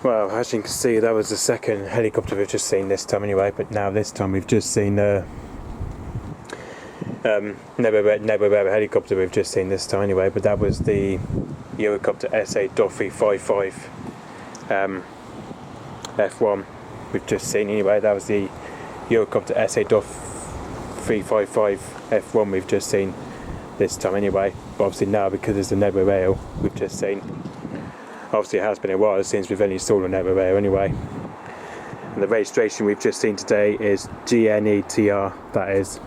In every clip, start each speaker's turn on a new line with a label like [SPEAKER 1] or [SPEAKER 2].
[SPEAKER 1] Well, as you can see, that was the second helicopter we've just seen this time anyway, but now this time we've just seen never helicopter we've just seen this time anyway, but that was the Eurocopter AS.355-F1 we've just seen anyway. That was the Eurocopter AS.355-F1 we've just seen this time anyway, but obviously now because there's the Nebula rail we've just seen. Obviously it has been a while since we've only saw the Nebula rail anyway. And the registration we've just seen today is G-NETR, that is.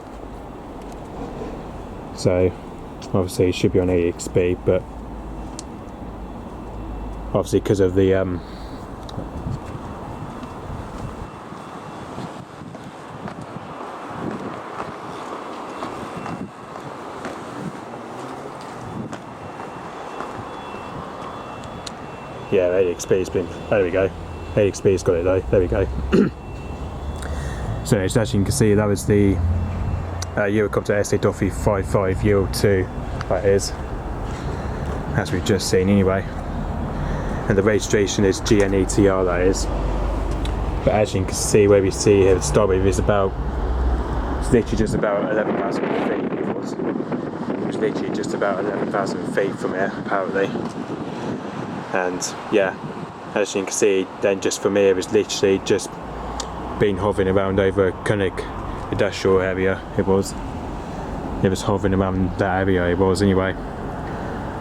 [SPEAKER 1] So obviously it should be on EXP, but obviously because of the yeah, AXP's been, there we go, AXP's got it though, there we go. So as you can see, that was the Eurocopter AS.355 Euro 2, that is, as we've just seen anyway. And the registration is G-NETR, that is. But as you can see, where we see here, the starboard is about, it's literally just about 11,000 feet, it was literally just about 11,000 feet from here, apparently. And yeah, as you can see, then just from here it's literally just been hovering around over Koenig industrial area. It was hovering around that area, it was anyway.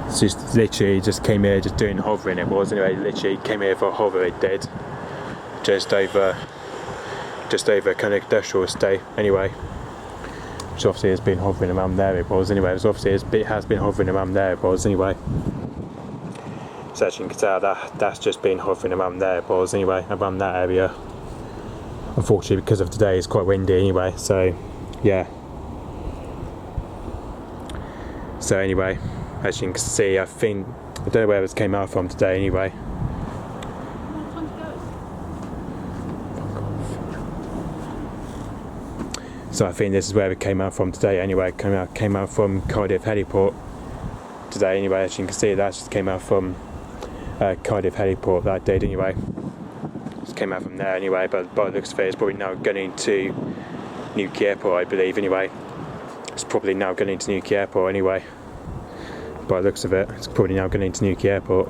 [SPEAKER 1] It's just literally just came here just doing hovering, it was anyway. Literally came here for a hover, it did, just over Koenig industrial estate anyway, which obviously has been hovering around there, it was anyway. It has been hovering around there, it was anyway. So as you can tell, that's just been hovering around there, balls anyway, around that area. Unfortunately, because of today, it's quite windy anyway, so yeah. So anyway, as you can see, I don't know where this came out from today anyway. So I think this is where it came out from today anyway. It came out from Cardiff Heliport today anyway. As you can see, that just came out from Cardiff Heliport that did anyway. Just came out from there anyway, but by the looks of it, it's probably now going to Newquay Airport, I believe anyway. It's probably now going to Newquay Airport anyway. By the looks of it, it's probably now going to Newquay Airport.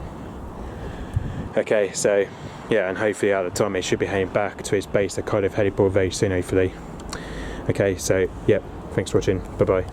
[SPEAKER 1] Okay, so yeah, and hopefully at the time it should be heading back to its base at Cardiff Heliport very soon, hopefully. Okay, so yeah, thanks for watching, bye bye.